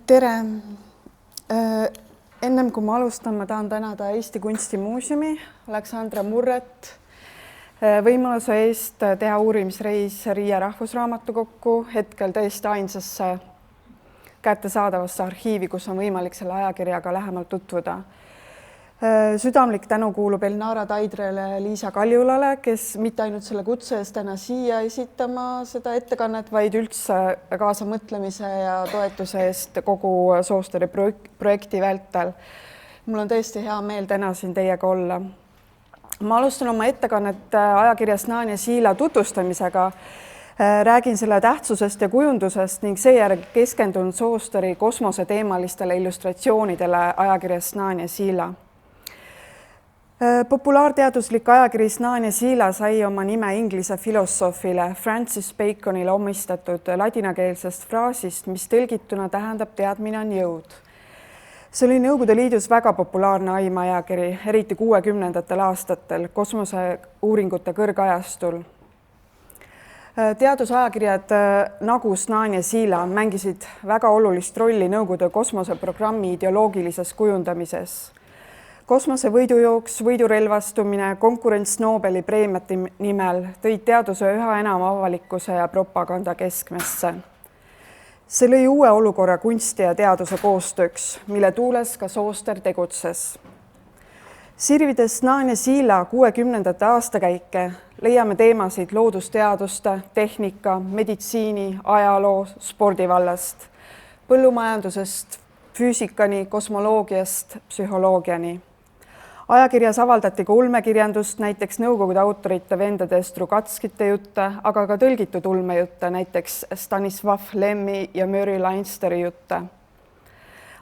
Tere! Ennem kui ma alustan, ma tahan tänada Eesti Kunstimuuseumi, Aleksandra Murret võimaluse eest teha uurimisreis Riia Rahvusraamatukokku, hetkel tõesti ainsasse kättesaadavasse arhiivi, kus on võimalik selle ajakirjaga lähemalt tutvuda. Südamlik tänu kuulub Elnara Taidrele, Liisa Kaljulale, kes mitte ainult selle kutse eest täna siia esitama seda ettekannet, vaid üldse kaasamõtlemise ja toetuse eest kogu Soosteri projekti vältel. Mul on tõesti hea meel täna siin teiega olla. Ma alustan oma ettekannet ajakirjas Naan ja Siila tutvustamisega. Räägin selle tähtsusest ja kujundusest ning seejärel keskendun Soosteri kosmoseteemalistele illustratsioonidele ajakirjas Naan ja Siila. Populaarteaduslik ajakiri Naan ja Siila sai oma nime inglise filosoofile Francis Baconile omistatud ladinakeelsest fraasist, mis tõlgituna tähendab teadmine on jõud. See oli Nõukogude Liidus väga populaarne aimajakiri, eriti 60ndatel aastatel kosmoseuuringute kõrgajastul. Teadusajakirjad nagu Naan ja Siila mängisid väga olulist rolli Nõukogude kosmoseprogrammi ideoloogilises kujundamises. Kosmosevõidujooks, võidurelvastumine, konkurents Nobeli preemiate nimel tõid teaduse üha enam avalikkuse ja propaganda keskmesse. See lõi uue olukorra kunsti ja teaduse koostööks, mille tuules ka Sooster tegutses. Sirvides Naan ja Siila 60ndate aastakäike leiame teemasid loodusteaduste, tehnika, meditsiini, ajaloo, spordivallast, põllumajandusest, füüsikani, kosmoloogiast, psühholoogiani. Ajakirjas avaldati ka ulmekirjandust, näiteks Nõukogude autorite vendade Strugatskite jutte, aga ka tõlgitud ulmejutte, näiteks Stanisław Lemmi ja Murray Leinsteri jutte.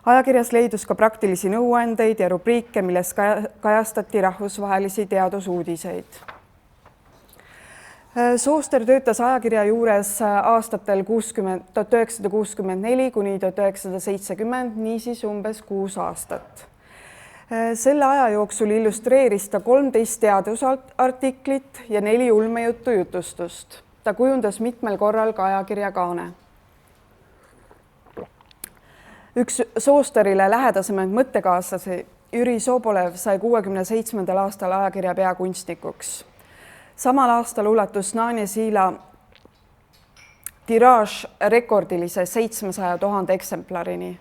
Ajakirjas leidus ka praktilisi nõuandeid ja rubriike, milles kajastati rahvusvahelisi teadusuudiseid. Sooster töötas ajakirja juures aastatel 1964 kuni 1970, niisiis umbes 6 aastat. Selle aja jooksul illustreeris ta 13 teadusartiklit ja 4 ulmejuttu jutustust. Ta kujundas mitmel korral ka ajakirja kaane. Üks Soosterile lähedasemaid mõttekaaslasi, Jüri Sobolev, sai 67. aastal ajakirja peakunstnikuks. Samal aastal ulatus Naan ja Siila tiraaž rekordilise 700 000 eksemplarini.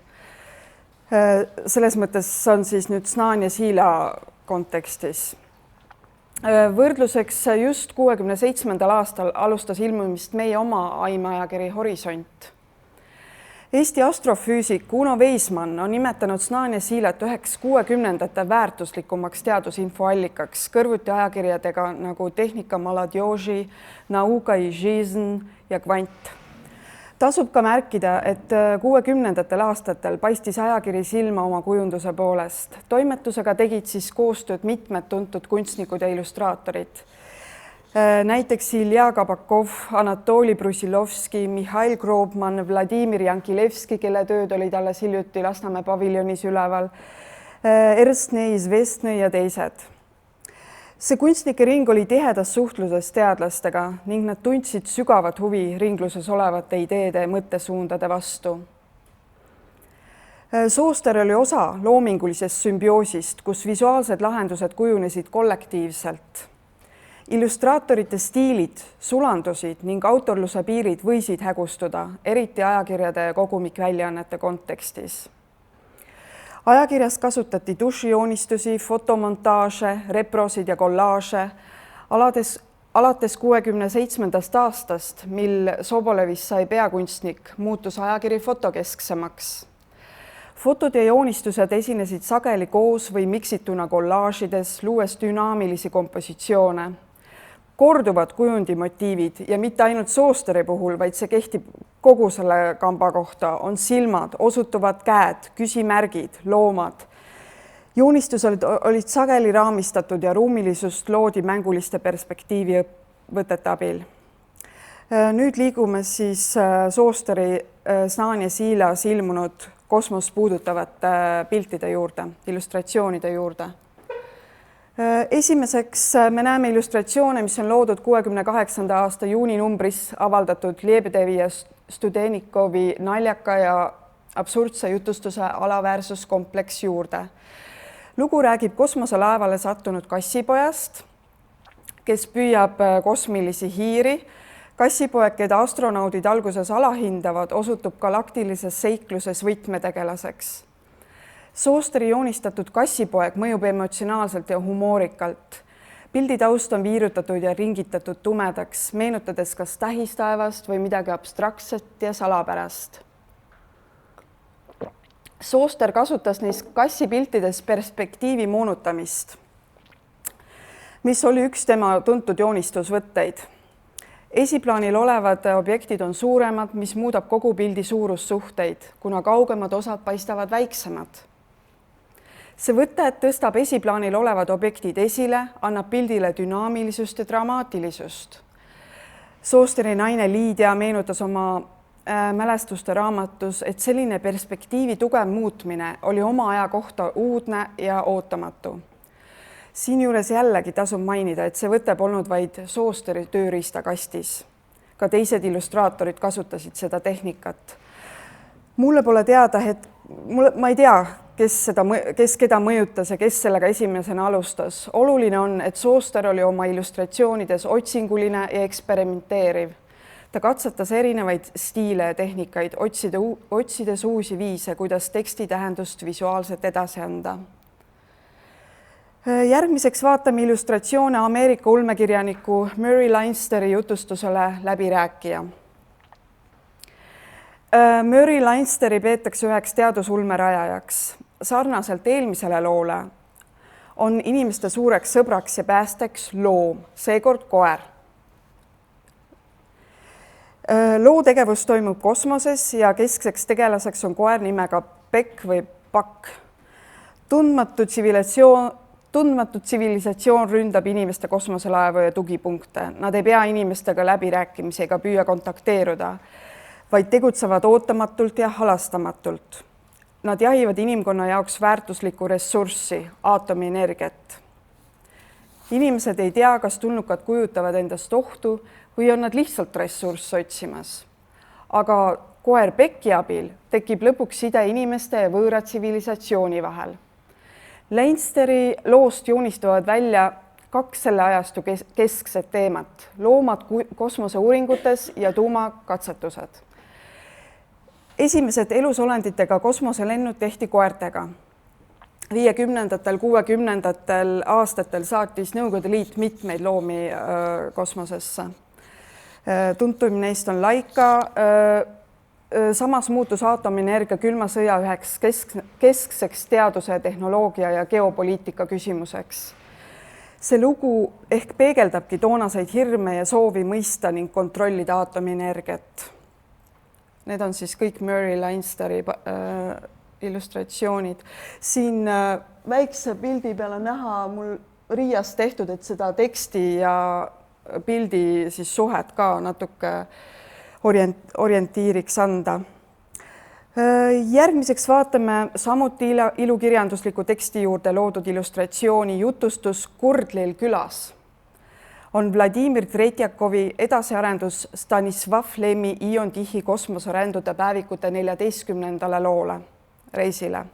Selles mõttes on siis nüüd Naan ja Siila kontekstis. Võrdluseks just 67. aastal alustas ilmumist meie oma aimajakiri Horisont. Eesti astrofüüsik Uno Veismann on nimetanud Naan ja Siilat üheks 60ndate väärtuslikumaks teadusinfoallikaks kõrvuti ajakirjadega nagu Tehnika Maladjoži, Nauka i Жизнь ja Kvant. Tasub ka märkida, et 60ndatel aastatel paistis ajakiri silma oma kujunduse poolest. Toimetusega tegid siis koostööd mitmed tuntud kunstnikud ja illustraatorid. Näiteks Ilja Kabakov, Anatoli Brusilovski, Mihhail Grobman, Vladimir Jankilevski, kelle tööd olid alles hiljuti Lasnamäe paviljonis üleval, Ernst Neizvestne ja teised. See kunstnike ring oli tihedas suhtluses teadlastega ning nad tundsid sügavat huvi ringluses olevate ideede ja mõttesuundade vastu. Sooster oli osa loomingulisest sümbioosist, kus visuaalsed lahendused kujunesid kollektiivselt. Illustraatorite stiilid, sulandusid ning autorluse piirid võisid hägustuda, eriti ajakirjade ja kogumikväljaannete kontekstis. Ajakirjas kasutati dušijoonistusi, fotomontaaže, reprosid ja kollaaže. Alates 67. aastast, mil Sobolevist sai peakunstnik, muutus ajakiri fotokesksemaks. Fotod ja joonistused esinesid sageli koos või miksituna kollaažides, luues dünaamilisi kompositsioone. Korduvad kujundimotiivid ja mitte ainult Soosteri puhul, vaid see kehtib kogu selle kamba kohta, on silmad, osutuvad käed, küsimärgid, loomad. Joonistused olid sageli raamistatud ja ruumilisust loodi mänguliste perspektiivivõtete abil. Nüüd liigume siis Soosteri Naan ja Siilas ilmunud kosmos puudutavate piltide juurde, illustratsioonide juurde. Esimeseks me näeme illustratsioone, mis on loodud 68. aasta juuninumbris avaldatud Lebedevi ja Studenikovi naljaka ja absurdse jutustuse alaväärsuskompleks juurde. Lugu räägib kosmoselaevale sattunud kassipojast, kes püüab kosmilisi hiiri. Kassipoeg, keda astronaudid alguses alahindavad, osutub galaktilises seikluses võtmetegelaseks. Soosteri joonistatud kassipoeg mõjub emotsionaalselt ja humoorikalt. Pildi taust on viirutatud ja ringitatud tumedaks, meenutades kas tähistaevast või midagi abstraktset ja salapärast. Sooster kasutas neis kassipiltides perspektiivi moonutamist, mis oli üks tema tuntud joonistusvõtteid. Esiplaanil olevad objektid on suuremad, mis muudab kogu pildi suurussuhteid, kuna kaugemad osad paistavad väiksemad. See võte tõstab esiplaanil olevad objektid esile, annab pildile dünaamilisust ja dramaatilisust. Soosteri naine Liidia meenutas oma mälestuste raamatus, et selline perspektiivi tugev muutmine oli oma aja kohta uudne ja ootamatu. Siinjuures jällegi tasub mainida, et see võte polnud vaid Soosteri tööriistakastis. Ka teised illustraatorid kasutasid seda tehnikat. Mulle pole teada, ma ei tea, kes keda mõjutas ja kes sellega esimesena alustas. Oluline on, et Sooster oli oma illustratsioonides otsinguline ja eksperimenteeriv. Ta katsetas erinevaid stiile ja tehnikaid, otsides uusi viise, kuidas teksti tähendust visuaalselt edasi anda. Järgmiseks vaatame illustratsioone Ameerika ulmekirjaniku Murray Leinsteri jutustusele Läbirääkija. Murray Leinsteri peetakse üheks teadusulme rajajaks. Sarnaselt eelmisele loole on inimeste suureks sõbraks ja päästeks loom, seekord koer. Loo tegevus toimub kosmoses ja keskseks tegelaseks on koer nimega Beck või Buck. Tundmatu tsivilisatsioon ründab inimeste kosmoselaevu ja tugipunkte. Nad ei pea inimestega läbirääkimisi ega püüa kontakteeruda, vaid tegutsevad ootamatult ja halastamatult. Nad jahivad inimkonna jaoks väärtuslikku ressurssi, aatomienergiat. Inimesed ei tea, kas tulnukad kujutavad endast ohtu või on nad lihtsalt ressurss otsimas. Aga koer Becki abil tekib lõpuks side inimeste ja võõra tsivilisatsiooni vahel. Leinsteri loost joonistuvad välja kaks selle ajastu keskset teemat, loomad kosmoseuuringutes ja tuumakatsetused. Esimesed elusolenditega kosmoselennud tehti koertega. 50-ndatel, 60-ndatel aastatel saatis Nõukogude Liit mitmeid loomi kosmosesse. Tuntum neist on Laika. Samas muutus aatomienergia külma sõja üheks keskseks teaduse, tehnoloogia ja geopoliitika küsimuseks. See lugu ehk peegeldabki toonaseid hirme ja soovi mõista ning kontrollida aatomienergiat. Need on siis kõik Murray Leinsteri illustratsioonid. Siin väikse pildi peal on näha mul Riias tehtud, et seda teksti ja pildi siis suhet ka natuke orientiiriks anda. Järgmiseks vaatame samuti ilukirjandusliku teksti juurde loodud illustratsiooni jutustus Kurdlil külas. On Vladimir Tretjakovi edasiarendus Stanislav Lemi Ion Tihi kosmoserändude päevikute 14. loole reisile.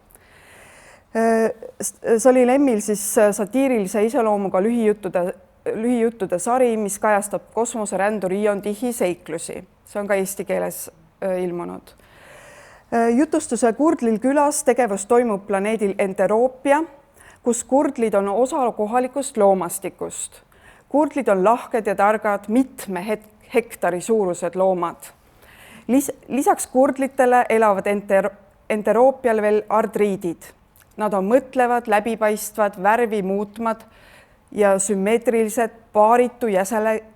See oli Lemmil siis satiirilise iseloomuga lühijuttude sari, mis kajastab kosmoseränduri Ion Tihi seiklusi. See on ka eesti keeles ilmunud. Jutustuse Kurdlil külas tegevus toimub planeedil Enteroopia, kus kurdlid on osa kohalikust loomastikust. Kurdlid on lahked ja targad, mitme hektari suurused loomad. Lisaks kurdlitele elavad Enteroopial veel ardriidid. Nad on mõtlevad, läbipaistvad, värvi muutmad ja sümmeetrilised paaritu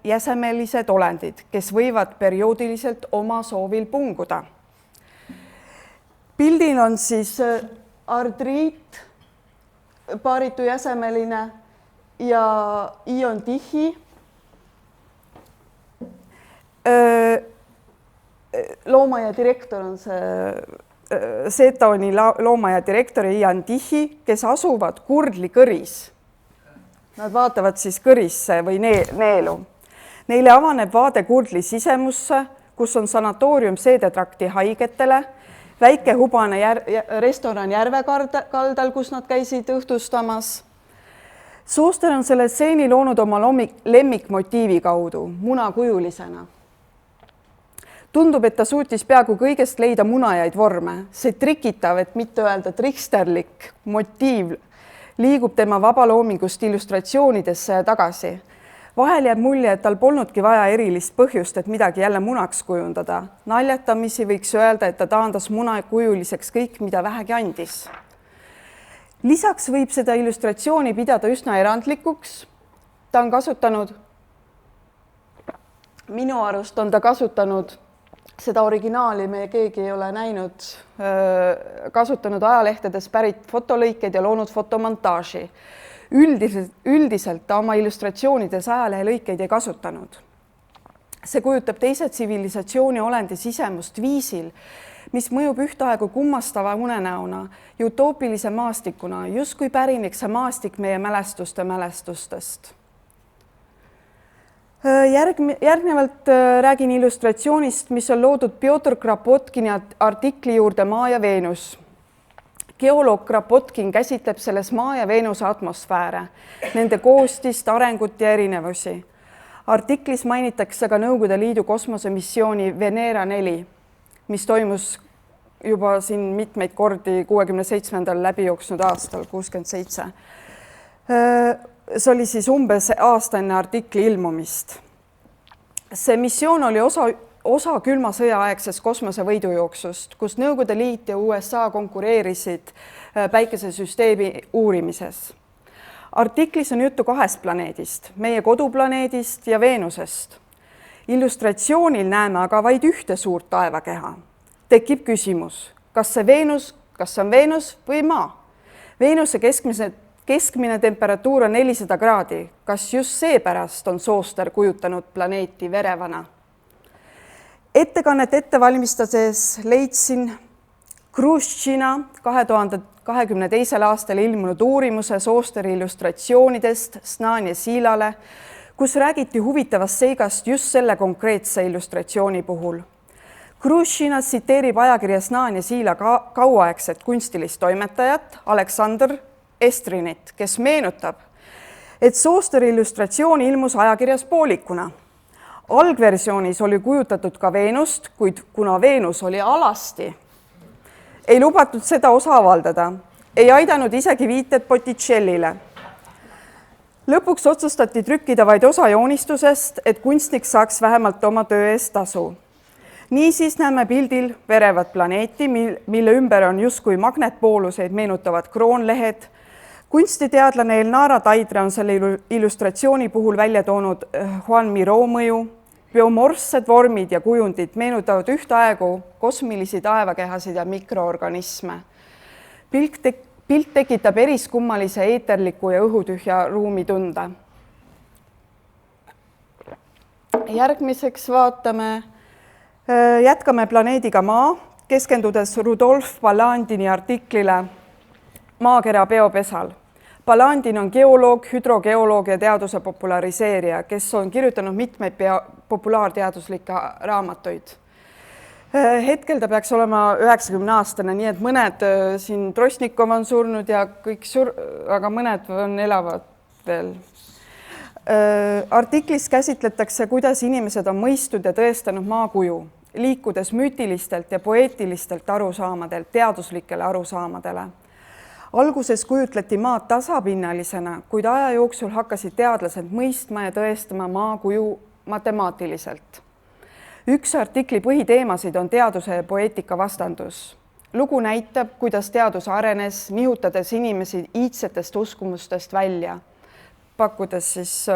jäsemelised olendid, kes võivad perioodiliselt oma soovil punguda. Pildil on siis ardriit, paaritu jäsemeline ja Ion Tihi. Loomaaia direktor on see Setoni loomaaia direktor Ion Tihi, kes asuvad Kurdli kõris. Nad vaatavad siis kõrisse või neelu. Neile avaneb vaade Kurdli sisemusse, kus on sanatoorium seedetrakti haigetele, väike hubane restoran järve kaldal, kus nad käisid õhtustamas. Sooster on selle stseeni loonud oma lemmikmotiivi kaudu, munakujulisena. Tundub, et ta suutis peaaegu kõigest leida munajaid vorme. See trikitav, et mitte öelda triksterlik motiiv liigub tema vabaloomingust illustratsioonidesse ja tagasi. Vahel jääb mulje, et tal polnudki vaja erilist põhjust, et midagi jälle munaks kujundada. Naljatamisi võiks öelda, et ta taandas munakujuliseks kõik, mida vähegi andis. Lisaks võib seda illustratsiooni pidada üsna erandlikuks. Ta on kasutanud, minu arust on ta kasutanud seda originaali, me keegi ei ole näinud, kasutanud ajalehtedes pärit fotolõikeid ja loonud fotomontaaži. Üldiselt ta oma illustratsioonides ajalehelõikeid ei kasutanud. See kujutab teise tsivilisatsiooni olendi sisemust viisil, mis mõjub ühtaegu kummastava unenäona ja utoopilise maastikuna, justkui pärineks see maastik meie mälestustest. Järgnevalt räägin illustratsioonist, mis on loodud Pjotr Krapotkini artikli juurde Maa ja Veenus. Geoloog Krapotkin käsitleb selles Maa ja Veenuse atmosfääre, nende koostist, arengut ja erinevusi. Artiklis mainitakse ka Nõukogude Liidu kosmosemissiooni Venera 4, mis toimus juba siin mitmeid kordi 67. läbi jooksnud aastal, 67. See oli siis umbes aasta enne artikli ilmumist. See missioon oli osa külma sõja aegsest kosmosevõidujooksust, kus Nõukogude Liit ja USA konkureerisid päikesesüsteemi uurimises. Artiklis on juttu 2 planeedist, meie koduplaneedist ja Veenusest. Illustratsioonil näeme aga vaid ühte suurt taevakeha. Tekib küsimus, kas see on Veenus või Maa? Veenuse keskmine temperatuur on 400 kraadi. Kas just seepärast on Sooster kujutanud planeeti verevana? Ettekannet ette valmistades leidsin Kruštšina 2022. aastal ilmunud uurimuse Soosteri illustratsioonidest Snanje Siilale, kus räägiti huvitavast seigast just selle konkreetse illustratsiooni puhul. Kruštšina tsiteerib ajakirja Snanje Siila kauaaegset kunstilist toimetajat Aleksandr Estrinit, kes meenutab, et Soosteri illustratsioon ilmus ajakirjas poolikuna. Algversioonis oli kujutatud ka Veenust, kuid kuna Veenus oli alasti, ei lubatud seda osa avaldada, ei aidanud isegi viited Botticellile. Lõpuks otsustati trükkida vaid osa joonistusest, et kunstnik saaks vähemalt oma töö eest tasu. Niisiis näeme pildil verevat planeeti, mille ümber on justkui magnetpooluseid meenutavad kroonlehed. Kunstiteadlane Elnara Taidre on selle illustratsiooni puhul välja toonud Juan Miró mõju. Biomorfsed vormid ja kujundid meenutavad ühtaegu kosmilisi taevakehasid ja mikroorganisme. Pilt tekitab eriskummalise eeterliku ja õhutühja ruumi tunde. Järgmiseks jätkame planeediga Maa, keskendudes Rudolf Balandini artiklile Maakera biopesal. Balandin on geoloog, hüdrogeoloog ja teaduse populariseerija, kes on kirjutanud mitmeid populaarteaduslikke raamatuid. Hetkel ta peaks olema 90-aastane, nii et mõned siin Trostnikov on surnud ja aga mõned on elavad veel. Artiklis käsitletakse, kuidas inimesed on mõistnud ja tõestanud maakuju, liikudes müütilistelt ja poeetilistelt arusaamadelt teaduslikele arusaamadele. Alguses kujutleti maad tasapinnalisena, kuid aja jooksul hakkasid teadlased mõistma ja tõestama maakuju matemaatiliselt. Üks artikli põhiteemasid on teaduse ja poeetika vastandus. Lugu näitab, kuidas teadus arenes, nihutades inimesi iidsetest uskumustest välja, pakkudes siis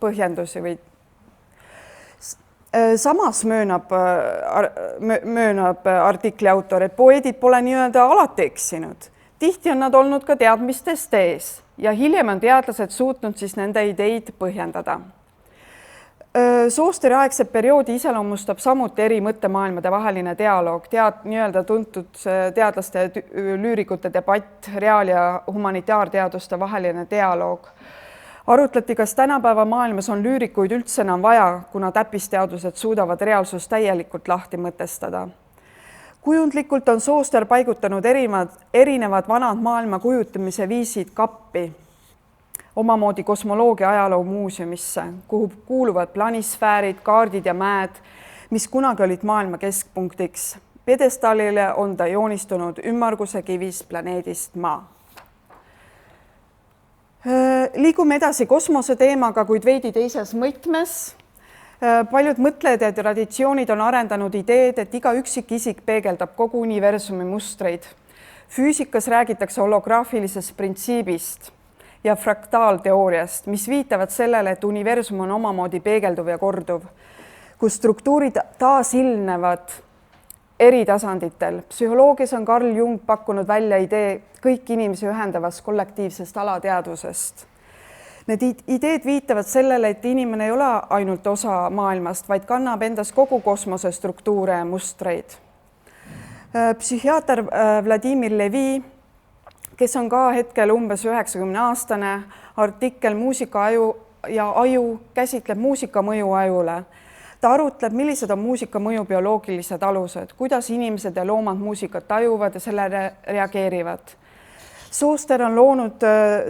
põhjendusi või samas möönab artikli autor, et poeedid pole nii-öelda alati eksinud. Tihti on nad olnud ka teadmistest ees ja hiljem on teadlased suutnud siis nende ideid põhjendada. Soosteri aegset perioodi iseloomustab samuti eri mõttemaailmade vaheline dialoog, nii-öelda tuntud teadlaste ja lüürikute debatt, reaal- ja humanitaarteaduste vaheline dialoog. Arutleti, kas tänapäeva maailmas on lüürikuid üldse enam vaja, kuna täppisteadused suudavad reaalsust täielikult lahti mõtestada. Kujundlikult on Sooster paigutanud erinevad vanad maailma kujutamise viisid kappi, omamoodi kosmoloogia ajaloo muuseumisse, kuhu kuuluvad planisfäärid, kaardid ja mäed, mis kunagi olid maailma keskpunktiks. Pjedestaalile on ta joonistunud ümmarguse kivist planeedist Maa. Liigume edasi kosmose teemaga, kuid veidi teises mõtmes. Paljud mõtlejad ja traditsioonid on arendanud ideed, et iga üksikisik peegeldab kogu universumi mustreid. Füüsikas räägitakse holograafilisest printsiibist ja fraktaalteooriast, mis viitavad sellele, et universum on omamoodi peegelduv ja korduv, kus struktuurid taasilnevad eri tasanditel. Psühholoogias on Carl Jung pakkunud välja idee kõik inimesi ühendavast kollektiivsest alateadvusest. Need ideed viitavad sellele, et inimene ei ole ainult osa maailmast, vaid kannab endas kogu kosmose struktuure ja mustreid. Psühhiaater Vladimir Levi, kes on ka hetkel umbes 90-aastane, artikkel Muusika ja aju käsitleb muusika mõju ajule. Ta arutleb, millised on muusika mõju bioloogilised alused, kuidas inimesed ja loomad muusikat tajuvad ja sellele reageerivad. Sooster on loonud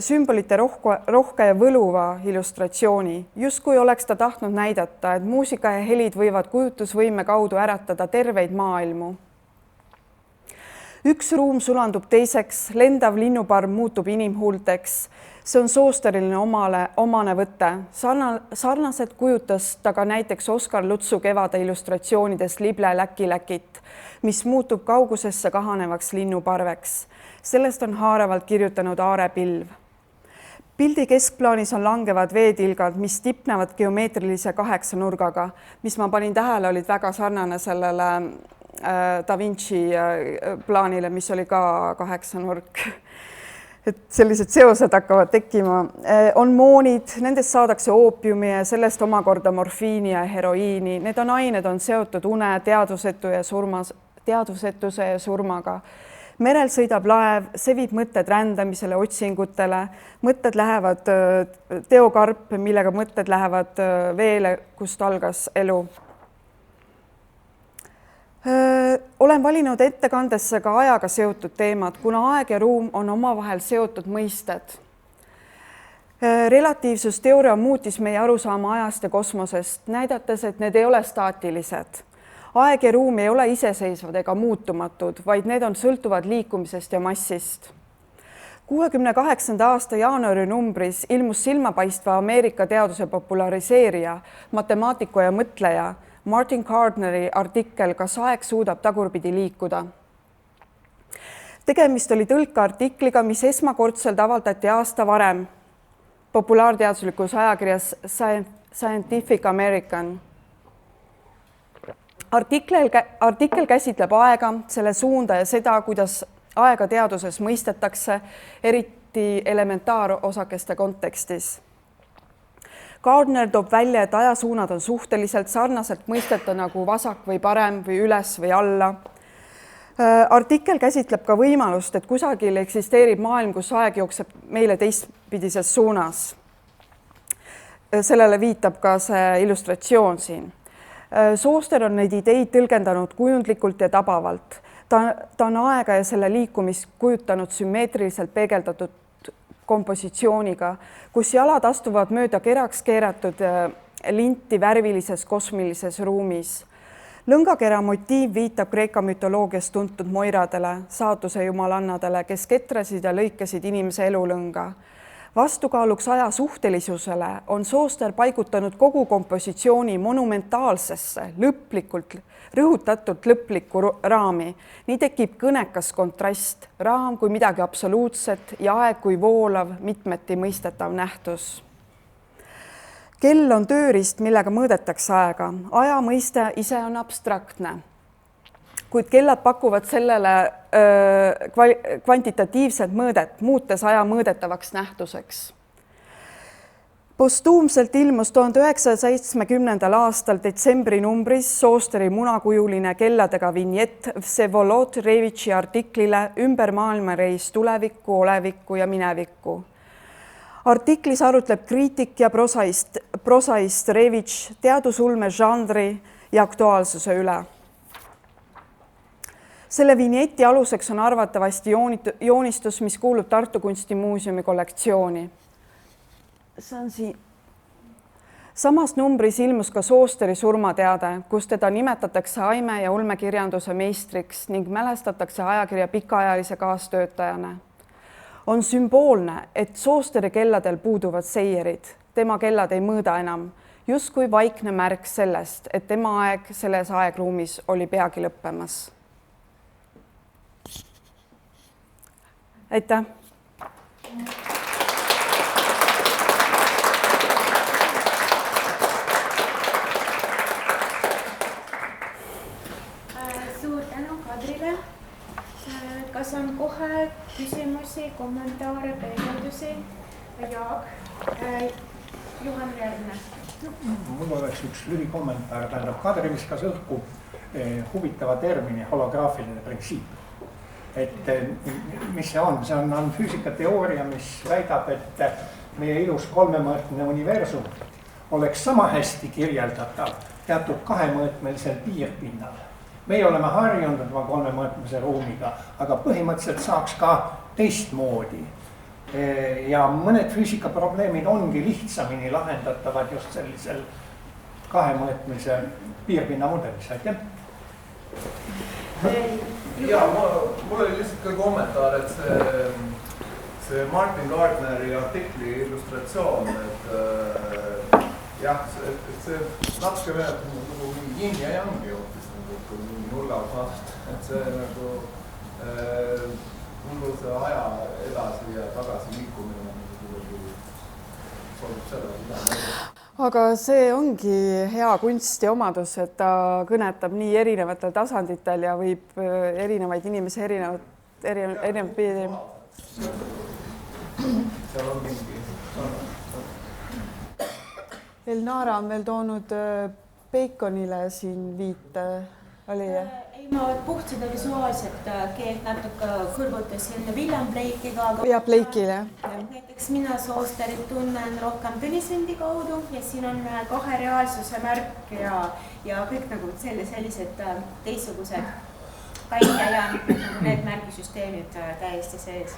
sümbolite rohke ja võluva illustratsiooni. Justkui oleks ta tahtnud näidata, et muusika ja helid võivad kujutusvõime kaudu äratada terveid maailmu. Üks ruum sulandub teiseks, lendav linnuparv muutub inimhuulteks. See on Soosterile omane võte. Sarnaselt kujutas ta ka näiteks Oskar Lutsu kevade illustratsioonides Lible Läki-Läkit, mis muutub kaugusesse kahanevaks linnuparveks. Sellest on haaravalt kirjutanud Aare Pilv. Pildi keskplaanis on langevad veetilgad, mis tipnevad geomeetrilise 8 nurgaga, mis ma panin tähele, olid väga sarnane sellele Da Vinci plaanile, mis oli ka 8 nurk. Et sellised seosed hakkavad tekkima. On moonid, nendest saadakse oopiumi ja sellest omakorda morfiini ja heroiini. Need ained on seotud une, teadvusetuse ja surmaga. Merel sõidab laev, see viib mõtted rändamisele, otsingutele. Mõtted lähevad teokarp, millega mõtted lähevad veele, kust algas elu. Olen valinud ettekandesse ka ajaga seotud teemad, kuna aeg ja ruum on omavahel seotud mõisted. Relatiivsusteooria muutis meie arusaama ajast ja kosmosest, näidates, et need ei ole staatilised. Aeg ja ruum ei ole iseseisvad ega muutumatud, vaid need on sõltuvad liikumisest ja massist. 68. aasta jaanuari numbris ilmus silmapaistva Ameerika teaduse populariseerija, matemaatiku ja mõtleja Martin Gardneri artikkel Kas aeg suudab tagurpidi liikuda. Tegemist oli tõlkeartikliga, mis esmakordselt avaldati aasta varem populaarteaduslikus ajakirjas Scientific American. Artikkel käsitleb aega, selle suunda ja seda, kuidas aega teaduses mõistetakse, eriti elementaarosakeste kontekstis. Gardner toob välja, et ajasuunad on suhteliselt sarnaselt mõisteta nagu vasak või parem või üles või alla. Artikkel käsitleb ka võimalust, et kusagil eksisteerib maailm, kus aeg jookseb meile teistpidises suunas. Sellele viitab ka see illustratsioon siin. Sooster on neid ideid tõlgendanud kujundlikult ja tabavalt. Ta on aega ja selle liikumist kujutanud sümmeetriliselt peegeldatud kompositsiooniga, kus jalad astuvad mööda keraks keeratud linti värvilises kosmilises ruumis. Lõngakera motiiv viitab Kreeka mütoloogias tuntud moiradele, saatuse jumalannadele, kes ketrasid ja lõikasid inimese elulõnga. Vastukaaluks aja suhtelisusele on Sooster paigutanud kogu kompositsiooni monumentaalsesse, lõplikult, rõhutatult lõplikku raami. Nii tekib kõnekas kontrast, raam kui midagi absoluutset ja aeg kui voolav, mitmeti mõistetav nähtus. Kell on tööriist, millega mõõdetakse aega. Aja mõiste ise on abstraktne, kuid kellad pakuvad sellele kvantitatiivset mõõdet, muutes aja mõõdetavaks nähtuseks. Postuumselt ilmus 1970. aastal detsembri numbris Soosteri munakujuline kelladega vinjett Vsevolod Revitši artiklile Ümber maailmareis tulevikku, olevikku ja minevikku. Artiklis arutleb kriitik ja prosaist Revitš teadusulme žanri ja aktuaalsuse üle. Selle vinjeti aluseks on arvatavasti joonistus, mis kuulub Tartu Kunstimuuseumi kollektsiooni. See on siin. Samas numbris ilmus ka Soosteri surmateade, kus teda nimetatakse aime- ja ulmekirjanduse meistriks ning mälestatakse ajakirja pikaajalise kaastöötajana. On sümboolne, et Soosteri kelladel puuduvad seierid. Tema kellad ei mõõda enam, justkui vaikne märk sellest, et tema aeg selles aegruumis oli peagi lõppemas. Aitäh! Suur tänu Kadrile. Kas on kohe küsimusi, kommentaare, peegeldusi? Jaak, Juhan Järgne. Mul oleks üks lühikommentaar. Tähendab, Kadri viskas õhku huvitava termini holograafiline printsiip. Et mis see on? See on füüsikateooria, mis väidab, et meie ilus kolmemõõtmine universum oleks sama hästi kirjeldatav teatud kahemõõtmelisel piirpinnal. Meie oleme harjunud oma kolmemõõtmelise ruumiga, aga põhimõtteliselt saaks ka teistmoodi. Ja mõned füüsikaprobleemid ongi lihtsamini lahendatavad just sellisel kahemõõtmelise piirpinna mudelis. Aitäh! Ja, mul oli lihtsalt ka kommentaar, et see Martin Gardneri artikli illustratsioon, et jah, see natuke veel nagu yin ja yang jootis, kui mingi nurgal vaadata, et see nagu mul see aja edasi ja tagasi liikumine sobib seda. Aga see ongi hea kunsti omadus, et ta kõnetab nii erinevatel tasanditel ja võib erinevaid inimesi erinevat piiri. Seal on mingi. Elnara on veel toonud Baconile siin viite, oli jah? Ei, ma puht seda visuaalset keelt natuke kõrvutasin William Blake'iga. Ja Blake'ile. Näiteks mina Soosterit tunnen rohkem Tõnisendi kaudu ja siin on kahe reaalsuse märk ja kõik nagu sellised teistsugused kaitse ja need märgisüsteemid täiesti sees.